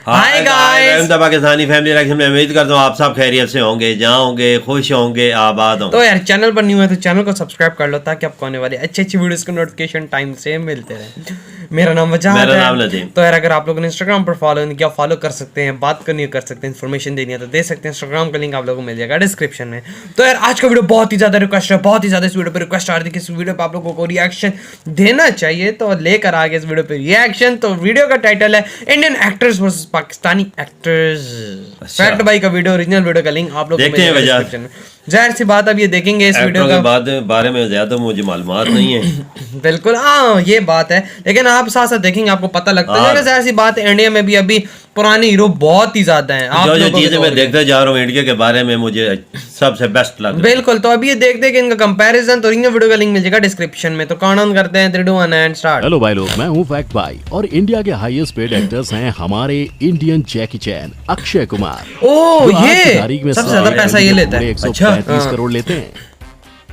Hi guys, Pakistani family reaction में उम्मीद करता हूँ आप सब खैरियत से होंगे, जहाँ होंगे, खुश होंगे, आबाद होंगे। तो यार चैनल पर न्यू है तो चैनल को सब्सक्राइब कर लो ताकि आपको आने वाली अच्छी अच्छी वीडियोस का नोटिफिकेशन टाइम से मिलते रहे। मेरा नाम वजाहत है। मेरा नाम नदीम। तो यार अगर आप लोगों ने इंस्टाग्राम पर फॉलो नहीं किया, फॉलो कर सकते हैं, बात करनी है कर सकते हैं, इन्फॉर्मेशन देनी है तो दे सकते हैं। इंस्टाग्राम का लिंक आप लोगों को मिल जाएगा डिस्क्रिप्शन में। तो यार आज का वीडियो बहुत ही ज्यादा रिक्वेस्ट है, बहुत ही ज्यादा इस वीडियो पर रिक्वेस्ट आ रही थी कि इस वीडियो पर आप लोगों को रिएक्शन देना चाहिए, तो लेकर आ गए इस वीडियो पे रिएक्शन। तो वीडियो का टाइटल है Indian actors versus Pakistani actors. Fact भाई का वीडियो, ओरिजिनल वीडियो का लिंक आप लोग को मिलेगा डिस्क्रिप्शन में। जाहिर सी बात अब ये देखेंगे इस वीडियो के बारे में ज्यादा मुझे मालूमात नहीं है। बिल्कुल हाँ ये बात है, लेकिन आप साथ साथ देखेंगे आपको पता लगता है। जाहिर सी बात है इंडिया में भी अभी पुराने हीरो बहुत ही ज्यादा हैं। आप जो चीजें मैं देखता जा रहा हूँ इंडिया के बारे में मुझे सबसे बेस्ट लग रहा है। बिल्कुल, तो अभी ये देखते हैं कि इनका कंपैरिजन। तो ओरिजिनल वीडियो का लिंक मिल जाएगा डिस्क्रिप्शन में। तो काउंटडाउन करते हैं 3 2 1 एंड स्टार्ट। हेलो भाई लोग, मैं हूँ फैक्ट भाई और इंडिया के हाईएस्ट पेड एक्टर्स हैं हमारे इंडियन जैकी चैन अक्षय कुमार। ओह ये तारीख में सबसे ज्यादा पैसा ये लेता है, 135 करोड़ लेते हैं।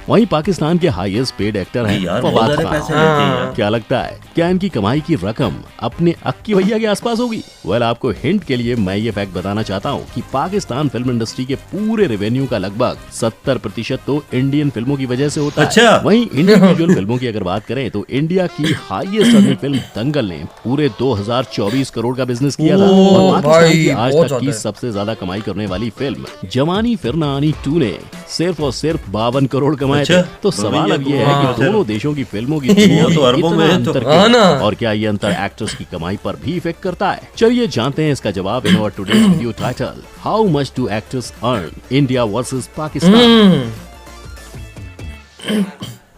वहीं पाकिस्तान के हाईएस्ट पेड एक्टर हैं फवाद खान। क्या लगता है क्या इनकी कमाई की रकम अपने अक्की भैया के आसपास होगी? वेल, आपको हिंट के लिए मैं ये फैक्ट बताना चाहता हूँ कि पाकिस्तान फिल्म इंडस्ट्री के पूरे रेवेन्यू का लगभग 70% तो इंडियन फिल्मों की वजह से होता है। वहीं इंडिविजुअल फिल्मों की अगर बात करें तो इंडिया की हाईएस्ट अर्निंग फिल्म दंगल ने पूरे 2024 करोड़ का बिजनेस किया था। और पाकिस्तान की आज तक की सबसे ज्यादा कमाई करने वाली फिल्म जवानी फिर ना आनी 2 ने सिर्फ और सिर्फ 52 करोड़ कमाए। तो सवाल अब ये है कि दोनों देशों की फिल्मों की इतना अंतर और क्या ये अंतर एक्टर्स की कमाई पर भी इफेक्ट करता है? चलिए जानते हैं इसका जवाब in our today's video title, how much do actors earn India versus Pakistan.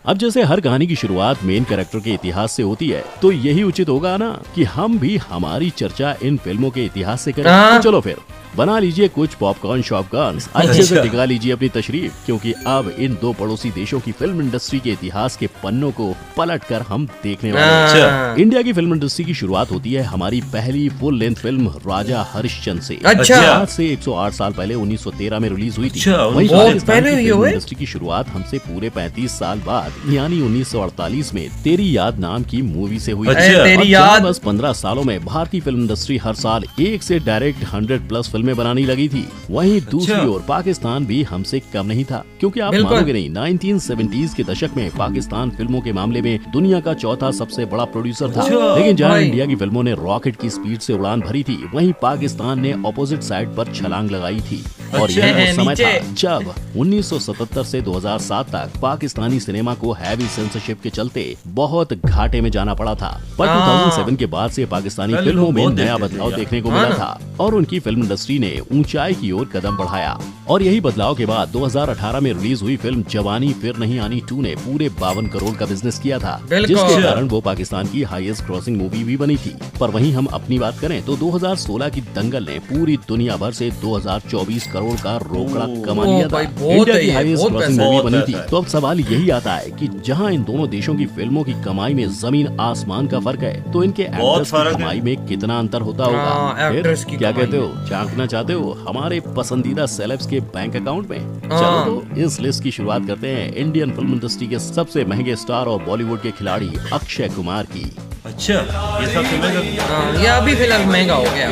अब जैसे हर कहानी की शुरुआत मेन कैरेक्टर के इतिहास से होती है, तो यही उचित होगा ना कि हम भी हमारी चर्चा इन फिल्मों के इतिहास से करें। तो चलो फिर बना लीजिए कुछ पॉपकॉर्न शॉपकॉर्न, अच्छे से टिका लीजिए अपनी तशरीफ, क्योंकि अब इन दो पड़ोसी देशों की फिल्म इंडस्ट्री के इतिहास के पन्नों को पलटकर हम देखने वाले हैं। इंडिया की फिल्म इंडस्ट्री की शुरुआत होती है हमारी पहली फुल लेंथ फिल्म राजा हरिश्चंद्र से। आज से 108 साल पहले 1913 में रिलीज हुई थी। वहीं पाकिस्तान की फिल्म इंडस्ट्री की शुरुआत हमसे पूरे 35 साल बाद यानी 1948 में तेरी याद नाम की मूवी से हुई। तेरी याद। बस 15 सालों में भारतीय फिल्म इंडस्ट्री हर साल एक से डायरेक्ट 100+ फिल्में बनानी लगी थी। वहीं दूसरी ओर पाकिस्तान भी हमसे कम नहीं था, क्योंकि आप मानोगे नहीं 1970s के दशक में पाकिस्तान फिल्मों के मामले में दुनिया का चौथा सबसे बड़ा प्रोड्यूसर था। लेकिन जहां इंडिया की फिल्मों ने रॉकेट की स्पीड से उड़ान भरी थी, वहीं पाकिस्तान ने ऑपोजिट साइड पर छलांग लगाई थी। और यह वो समय था जब 1977 से 2007 तक पाकिस्तानी सिनेमा को हैवी सेंसरशिप के चलते बहुत घाटे में जाना पड़ा था। पर 2007 के बाद से पाकिस्तानी फिल्मों में नया बदलाव देखने को मिला था और उनकी फिल्म इंडस्ट्री ने ऊंचाई की ओर कदम बढ़ाया। और यही बदलाव के बाद 2018 में रिलीज हुई फिल्म जवानी फिर नहीं आनी 2 ने पूरे 52 करोड़ का बिजनेस किया था, जिसके कारण वो पाकिस्तान की हाईएस्ट क्रॉसिंग मूवी भी बनी थी। पर वहीं हम अपनी बात करें तो 2016 की दंगल ने पूरी दुनिया भर से 2024 करोड़ का रोकड़ा कमा लिया था। इंडिया की हाईएस्ट क्रॉसिंग मूवी बनी थी। तो अब सवाल यही आता है कि जहां इन दोनों देशों की फिल्मों की कमाई में जमीन आसमान का फर्क है, तो इनके एक्टर्स की कमाई में कितना अंतर होता होगा? क्या कहते हो, झांकना चाहते हो हमारे पसंदीदा सेलेब्स के बैंक अकाउंट में? चलो तो इस लिस्ट की शुरुआत करते हैं इंडियन फिल्म इंडस्ट्री के सबसे महंगे स्टार और बॉलीवुड के खिलाड़ी अक्षय कुमार की। अच्छा, ये सबसे महंगा? ये अभी फिलहाल महंगा हो गया,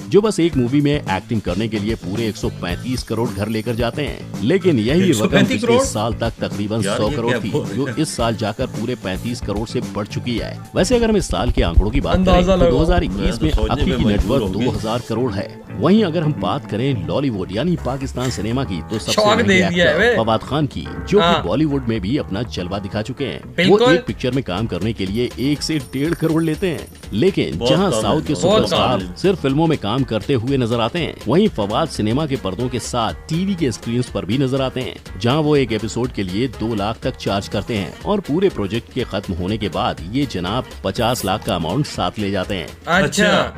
जो बस एक मूवी में एक्टिंग करने के लिए पूरे 135 करोड़ घर लेकर जाते हैं। लेकिन यही रकम पिछले साल तक तकरीबन 100 करोड़ थी, जो इस साल जाकर पूरे 35 करोड़ से बढ़ चुकी है। वैसे अगर हम इस साल के आंकड़ों की बात करें तो 2021 में अक्षय की नेटवर्थ 2000 करोड़ है। वहीं अगर हम बात करें लॉलीवुड यानी पाकिस्तान सिनेमा की, तो सबसे महंगे एक्टर फवाद खान की, जो कि बॉलीवुड में भी अपना जलवा दिखा चुके हैं। वो एक पिक्चर में काम करने के लिए 1 से 1.5 करोड़ लेते हैं। लेकिन जहां साउथ के सुपरस्टार सिर्फ फिल्मों में काम करते हुए नजर आते हैं, वहीं फवाद सिनेमा के पर्दों के साथ टीवी के स्क्रीन पर भी नजर आते हैं, जहां वो एक एपिसोड के लिए 2 लाख तक चार्ज करते हैं और पूरे प्रोजेक्ट के खत्म होने के बाद ये जनाब 50 लाख का अमाउंट साथ ले जाते हैं। अच्छा,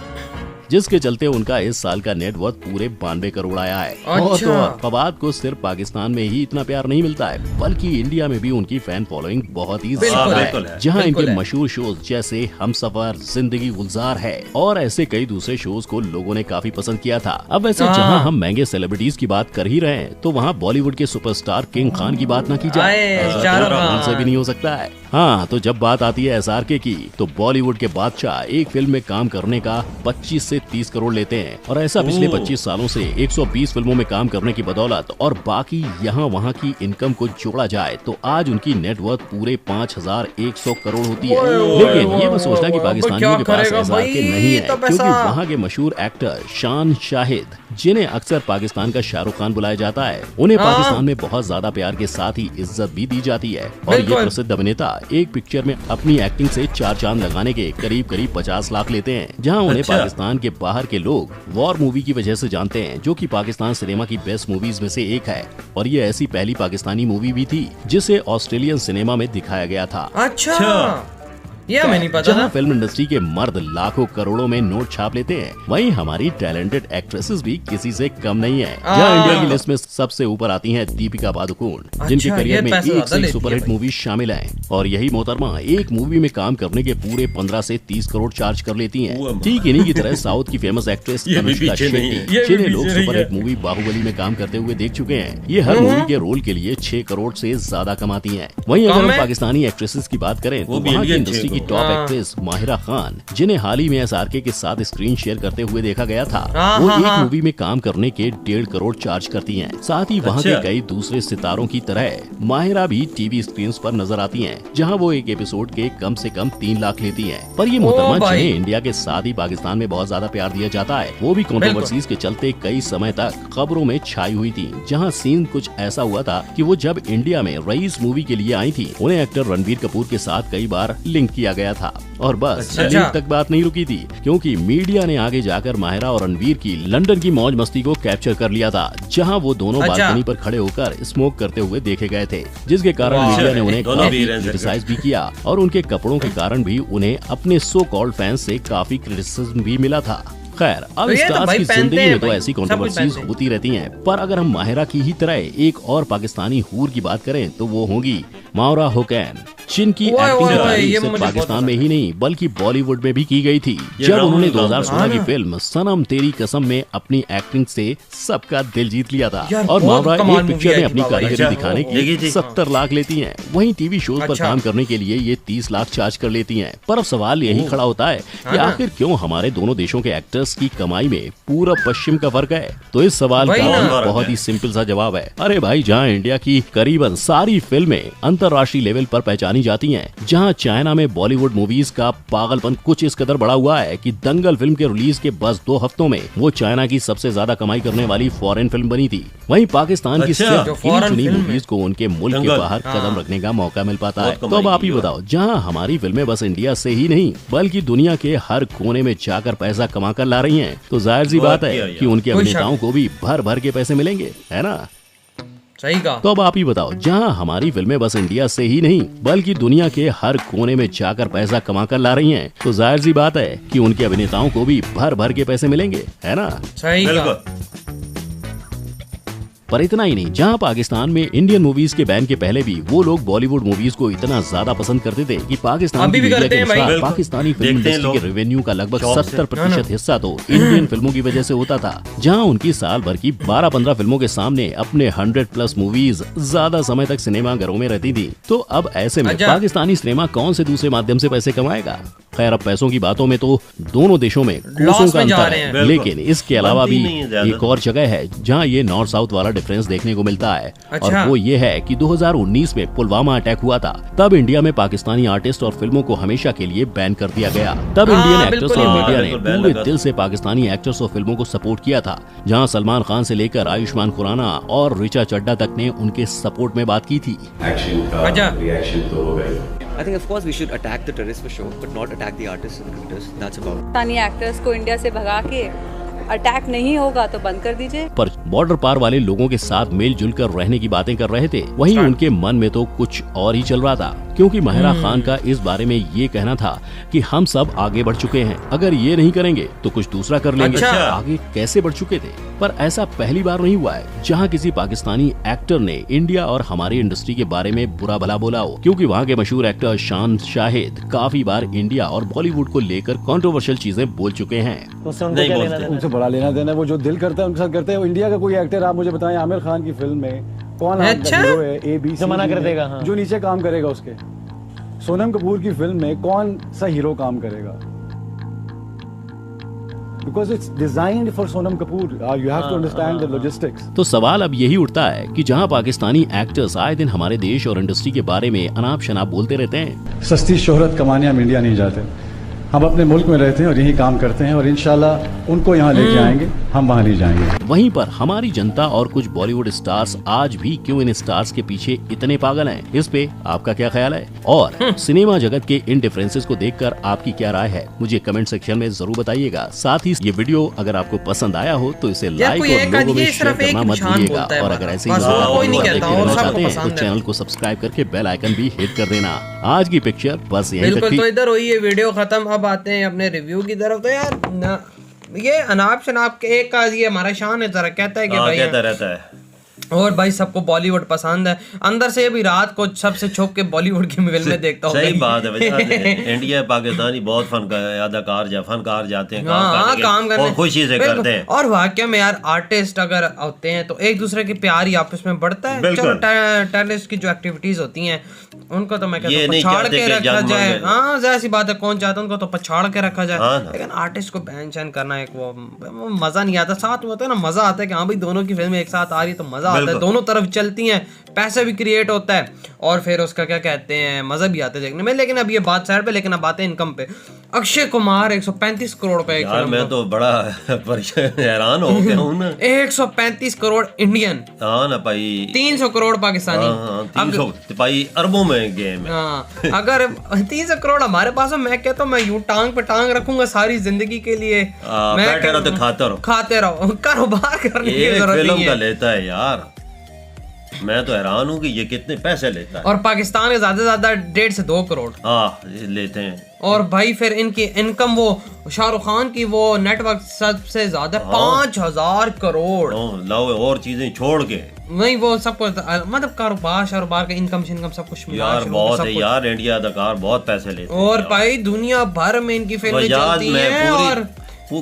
जिसके चलते उनका इस साल का नेटवर्थ पूरे 92 करोड़ आया है। अच्छा। और फवाद को सिर्फ पाकिस्तान में ही इतना प्यार नहीं मिलता है, बल्कि इंडिया में भी उनकी फैन फॉलोइंग बहुत ही ज्यादा है, जहां इनके मशहूर शोज जैसे हमसफर, जिंदगी गुलजार है और ऐसे कई दूसरे शोज को लोगों ने काफी पसंद किया था। अब वैसे जहां हम महंगे सेलिब्रिटीज की बात कर ही रहे हैं, तो वहाँ बॉलीवुड के सुपरस्टार किंग खान की बात न की जाए, ऐसा से भी नहीं हो सकता है। हाँ, तो जब बात आती है SRK की, तो बॉलीवुड के बादशाह एक फिल्म में काम करने का 25 से 30 करोड़ लेते हैं, और ऐसा पिछले 25 सालों से 120 फिल्मों में काम करने की बदौलत और बाकी यहाँ वहाँ की इनकम को जोड़ा जाए तो आज उनकी नेटवर्थ पूरे 5100 करोड़ होती है। लेकिन ये मत सोचना कि पाकिस्तानियों के पास SRK नहीं है, क्योंकि वहाँ के मशहूर एक्टर शान शाहिद, जिन्हें अक्सर पाकिस्तान का शाहरुख खान बुलाया जाता है, उन्हें पाकिस्तान में बहुत ज्यादा प्यार के साथ ही इज्जत भी दी जाती है। और ये प्रसिद्ध अभिनेता एक पिक्चर में अपनी एक्टिंग से 4 चांद लगाने के करीब 50 लाख लेते हैं, जहां उन्हें पाकिस्तान के बाहर के लोग वॉर मूवी की वजह से जानते हैं, जो कि पाकिस्तान सिनेमा की बेस्ट मूवीज में से एक है। और ये ऐसी पहली पाकिस्तानी मूवी भी थी जिसे ऑस्ट्रेलियन सिनेमा में दिखाया गया था। अच्छा, ये हमें नहीं पता था। जहाँ फिल्म इंडस्ट्री के मर्द लाखों करोड़ों में नोट छाप लेते हैं, वहीं हमारी टैलेंटेड एक्ट्रेसेस भी किसी से कम नहीं है। जहाँ इंडिया की लिस्ट में सबसे ऊपर आती हैं दीपिका पादुकोण, जिनके करियर में एक से सुपरहिट मूवी शामिल है। और यही मोहतरमा एक मूवी में काम करने के पूरे 15 से 30 करोड़ चार्ज कर लेती हैं। ठीक इन्हीं की तरह साउथ की फेमस एक्ट्रेस अनुष्का शेट्टी, जिन्हें लोग सुपरहिट मूवी बाहुबली में काम करते हुए देख चुके हैं, ये हर मूवी के रोल के लिए 6 करोड़ से ज्यादा कमाती है। वहीं अगर हम पाकिस्तानी एक्ट्रेसेस की बात करें तो वहाँ की इंडस्ट्री की टॉप एक्ट्रेस माहिरा खान, जिन्हें हाल ही में SRK के साथ स्क्रीन शेयर करते हुए देखा गया था, वो एक मूवी में काम करने के 1.5 करोड़ चार्ज करती हैं। साथ ही वहाँ के कई दूसरे सितारों की तरह माहिरा भी टीवी स्क्रीन पर नजर आती हैं, जहाँ वो एक एपिसोड के कम से कम 3 लाख लेती हैं। पर ये मोहतरमा, जिन्हें इंडिया के साथ ही पाकिस्तान में बहुत ज्यादा प्यार दिया जाता है, वो भी कंट्रोवर्सीज के चलते कई समय तक खबरों में छाई हुई थी। जहाँ सीन कुछ ऐसा हुआ था कि वो जब इंडिया में रईस मूवी के लिए आई थी, उन्हें एक्टर रणबीर कपूर के साथ कई बार लिंक किया गया था। और बस लिंक तक बात नहीं रुकी थी, क्योंकि मीडिया ने आगे जाकर माहिरा और रणवीर की लंदन की मौज मस्ती को कैप्चर कर लिया था, जहां वो दोनों बालकनी पर खड़े होकर स्मोक करते हुए देखे गए थे, जिसके कारण मीडिया ने उन्हें काफी क्रिटिसाइज भी किया और उनके कपड़ों के कारण भी उन्हें अपने सो कॉल्ड फैंस से काफी क्रिटिसिज्म भी मिला था। खैर, अब स्टार्स की जिंदगी में तो ऐसी कंट्रोवर्सीज होती रहती हैं, पर अगर हम माहिरा की ही तरह एक और पाकिस्तानी हूर की बात करें तो वो होगी मावरा हुसैन, जिनकी एक्टिंग की तारीफ सिर्फ पाकिस्तान में ही नहीं बल्कि बॉलीवुड में भी की गई थी, जब उन्होंने 2016 की फिल्म सनम तेरी कसम में अपनी एक्टिंग से सबका दिल जीत लिया था। और मावरा एक पिक्चर में अपनी कारीगरी दिखाने की 70 लाख लेती हैं। वहीं टीवी शोज पर काम करने के लिए ये 30 लाख चार्ज कर लेती हैं। पर अब सवाल यही खड़ा होता है कि आखिर क्यों हमारे दोनों देशों के एक्टर्स की कमाई में पूरा पश्चिम का फर्क है? तो इस सवाल का बहुत ही सिंपल सा जवाब है, अरे भाई, जहाँ इंडिया की करीबन सारी फिल्में अंतर्राष्ट्रीय लेवल पर पहचानी जाती हैं, जहां चाइना में बॉलीवुड मूवीज का पागलपन कुछ इस कदर बढ़ा हुआ है कि दंगल फिल्म के रिलीज के बस 2 हफ्तों में वो चाइना की सबसे ज्यादा कमाई करने वाली फॉरेन फिल्म बनी थी। वहीं पाकिस्तान की सिर्फ चुनी मूवीज को उनके मुल्क के बाहर कदम रखने का मौका मिल पाता है। तो अब आप ही बताओ, जहां हमारी फिल्में बस इंडिया से ही नहीं बल्कि दुनिया के हर कोने में जाकर पैसा कमा कर ला रही हैं, तो जाहिर सी बात है कि उनके अभिनेताओं को भी भर भर के पैसे मिलेंगे, है ना? सही कहा। तो अब आप ही बताओ, जहां हमारी फिल्में बस इंडिया से ही नहीं बल्कि दुनिया के हर कोने में जाकर पैसा कमा कर ला रही हैं, तो जाहिर सी बात है कि उनके अभिनेताओं को भी भर भर के पैसे मिलेंगे, है ना? सही कहा। पर इतना ही नहीं, जहां पाकिस्तान में इंडियन मूवीज के बैन के पहले भी वो लोग बॉलीवुड मूवीज को इतना ज्यादा पसंद करते थे कि पाकिस्तान की मीडिया के अनुसार पाकिस्तानी फिल्म इंडस्ट्री के रेवेन्यू का लगभग 70% हिस्सा तो इंडियन फिल्मों की वजह से होता था। जहां उनकी साल भर की 12-15 फिल्मों के सामने अपने 100+ मूवीज ज्यादा समय तक सिनेमा घरों में रहती थी। तो अब ऐसे में पाकिस्तानी सिनेमा कौन से दूसरे माध्यम से पैसे कमाएगा? खैर, अब पैसों की बातों में तो दोनों देशों में कोसों का अंतर है, लेकिन इसके अलावा भी एक और जगह है जहां ये नॉर्थ साउथ वाला डिफरेंस देखने को मिलता है। और वो ये है कि 2019 में पुलवामा अटैक हुआ था, तब इंडिया में पाकिस्तानी आर्टिस्ट और फिल्मों को हमेशा के लिए बैन कर दिया गया। तब इंडियन एक्टर्स और मीडिया ने पूरे दिल से पाकिस्तानी एक्टर्स और फिल्मों को सपोर्ट किया था, जहां सलमान खान से लेकर आयुष्मान खुराना और ऋचा चड्ढा तक ने उनके सपोर्ट में बात की थी। I think of course we should attack the terrorists for sure, but not attack the artists and actors. That's about it. Pakistani actors को इंडिया से भगा के अटैक नहीं होगा तो बंद कर दीजिए। पर बॉर्डर पार वाले लोगों के साथ मिलजुल कर रहने की बातें कर रहे थे, वहीं उनके मन में तो कुछ और ही चल रहा था, क्योंकि माहिरा खान का इस बारे में ये कहना था कि हम सब आगे बढ़ चुके हैं, अगर ये नहीं करेंगे तो कुछ दूसरा कर लेंगे। आगे कैसे बढ़ चुके थे? पर ऐसा पहली बार नहीं हुआ है जहां किसी पाकिस्तानी एक्टर ने इंडिया और हमारी इंडस्ट्री के बारे में बुरा भला बोला हो, क्योंकि वहाँ के मशहूर एक्टर शान शाहिद काफी बार इंडिया और बॉलीवुड को लेकर कंट्रोवर्शियल चीजें बोल चुके हैं। उनसे बड़ा लेना देना, वो जो दिल करता है उनके साथ करते हैं। इंडिया का कोई एक्टर आप मुझे बताएं आमिर खान की फिल्म में कौन हीरो है, A B C जो मना कर देगा, जो नीचे काम करेगा उसके सोनम कपूर की फिल्म में कौन सा हीरो काम करेगा? Because it's designed for Sonam Kapoor. You have to understand the logistics. तो सवाल अब यही उठता है कि जहां पाकिस्तानी एक्टर्स आए दिन हमारे देश और इंडस्ट्री के बारे में अनाप शनाप बोलते रहते हैं, सस्ती शोहरत कमाने हम इंडिया नहीं जाते, हम अपने मुल्क में रहते हैं और यही काम करते हैं और इंशाल्लाह उनको यहाँ लेके आएंगे, हम वहाँ नहीं जाएंगे। वहीं पर हमारी जनता और कुछ बॉलीवुड स्टार्स आज भी क्यों इन स्टार्स के पीछे इतने पागल हैं, इस पे आपका क्या ख्याल है? और सिनेमा जगत के इन डिफरेंसेस को देखकर आपकी क्या राय है, मुझे कमेंट सेक्शन में जरूर बताइएगा। साथ ही ये वीडियो अगर आपको पसंद आया हो तो इसे लाइक और लोगों में शेयर करना मत भूलिएगा, और अगर ऐसे ही रहना चाहते हैं तो चैनल को सब्सक्राइब करके बेल आइकन भी हिट कर देना। आज की पिक्चर बस यहीं तक बिल्कुल। थी। तो इधर हुई ये वीडियो खत्म, अब आते हैं अपने रिव्यू की तरफ। तो यार ये अनाप शनाप के एक का ये हमारा शान है, जरा कहता है कि भाई कहता रहता है और भाई सबको बॉलीवुड पसंद है, अंदर से भी रात को सबसे छुप के बॉलीवुड की फिल्में देखता हूँ। सही बात है भाई। इंडिया पाकिस्तानी बहुत फनकार जाते हैं काम करने और खुशी से करते हैं। और वाकई में यार आर्टिस्ट अगर होते हैं तो एक दूसरे के प्यार ही आपस में बढ़ता है। चलो टैलेंट की जो एक्टिविटीज होती हैं उनको तो मैं कहता हूँ पछाड़ के रखा जाए। हाँ जाहिर सी बात है, कौन चाहता है उनको तो पछाड़ के रखा जाए, लेकिन आर्टिस्ट को बैन चैन करना एक वो मजा नहीं आता। साथ में होता है ना, मजा आता है कि हाँ भाई दोनों की फिल्में एक साथ आ रही तो मजा आता है, दोनों तरफ चलती हैं, पैसे भी क्रिएट होता है और फिर उसका क्या कहते हैं मजा भी आता है देखने में। लेकिन अब ये बात साइड पे, लेकिन अब बातें इनकम पे। अक्षय कुमार 135 करोड़ पे एक यार, मैं तो बड़ा हैरान हो गया हूं ना। 135 करोड़ इंडियन, हाँ ना भाई, 300 करोड़ पाकिस्तानी। 300 भाई अरबों में गेम है। हाँ, अगर 300 करोड़ हमारे पास है, मैं कहता हूँ मैं यूं टांग पे टांग रखूंगा सारी जिंदगी के लिए। मैं बैठे रहो तो खाते रहो, कारोबार करने की जरूरत फिल्म नहीं का है। लेता है यार, मैं तो हैरान हूँ कि ये कितने पैसे लेता है। और पाकिस्तान में ज्यादा से ज्यादा 1.5 से 2 करोड़ लेते हैं। और भाई फिर इनकी इनकम, वो शाहरुख खान की वो नेटवर्क सबसे ज्यादा 5000 करोड़। लाओ और चीजें छोड़ के वही वो सब कुछ, मतलब कारोबार शारोबार का इनकम सब कुछ मिला यार बहुत है यार। इंडिया अदाकार बहुत पैसे लेते हैं और भाई दुनिया भर में इनकी फिल्में चलती हैं। और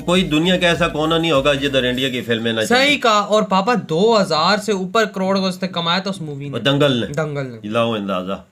कोई दुनिया का ऐसा कोना नहीं होगा जिधर इंडिया की फिल्में ना सही कहा। और पापा 2000 से ऊपर करोड़ को उसने कमाया था उस मूवी ने, दंगल ने। लाओ अंदाजा,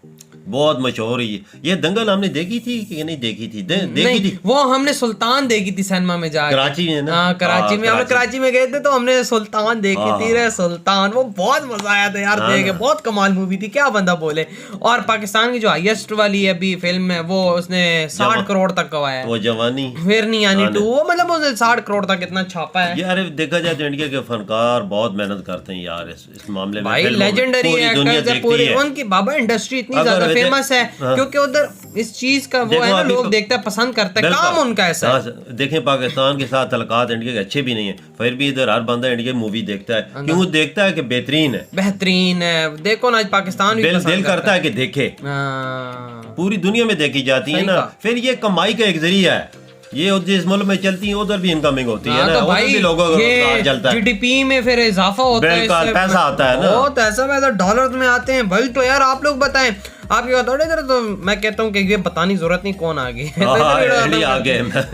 बहुत मशहूर है ये दंगल। हमने देखी थी कि नहीं देखी थी? देखी थी वो हमने सुल्तान देखी थी सिनेमा में जाकर, कराची में ना। हाँ कराची में, हम कराची में गए थे तो हमने सुल्तान देखी थी रे सुल्तान। वो बहुत मजा आया था यार देख के, बहुत कमाल मूवी थी, क्या बंदा बोले। और पाकिस्तान की जो हाईएस्ट वाली अभी फिल्म है वो उसने 60 करोड़ तक कमाया, वो जवानी फिर नहीं आनी 2, वो मतलब उसने 60 करोड़ तक इतना छापा है यार। देखा जाए तो इंडिया के फनकार बहुत मेहनत करते हैं यार इस मामले में। भाई लेजेंडरी एक्टर्स है पूरे उनकी। बाबा इंडस्ट्री इतनी ज्यादा फेमस है क्योंकि उधर इस चीज का वो है ना, लोग देखते हैं, पसंद करते हैं, काम उनका ऐसा है। देखें पाकिस्तान के साथ तलकात इंडिया के अच्छे भी नहीं है, फिर भी इधर हर बंदा इंडिया की मूवी देखता है। क्यों देखता है? कि बेहतरीन है। देखो ना आज पाकिस्तान भी दिल करता है कि देखे, पूरी दुनिया में देखी जाती है ना। फिर ये कमाई का एक जरिया है, ये जिस मुल्क में चलती है उधर भी इनकमिंग होती है ना, उधर भी लोगों का चलता है। जीडीपी में फिर इजाफा होता है, पैसा आता है ना, बहुत ऐसा डॉलर में आते हैं भाई। तो यार आप लोग बताएं, आपकी बात थोड़ी देर, तो मैं कहता हूँ कि ये बताने की जरूरत नहीं कौन आ गए।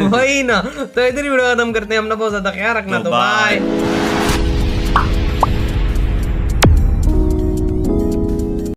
वही ना, तो इधर वीडियो खत्म करते हैं। अपना बहुत ज्यादा ख्याल रखना, तो बाय।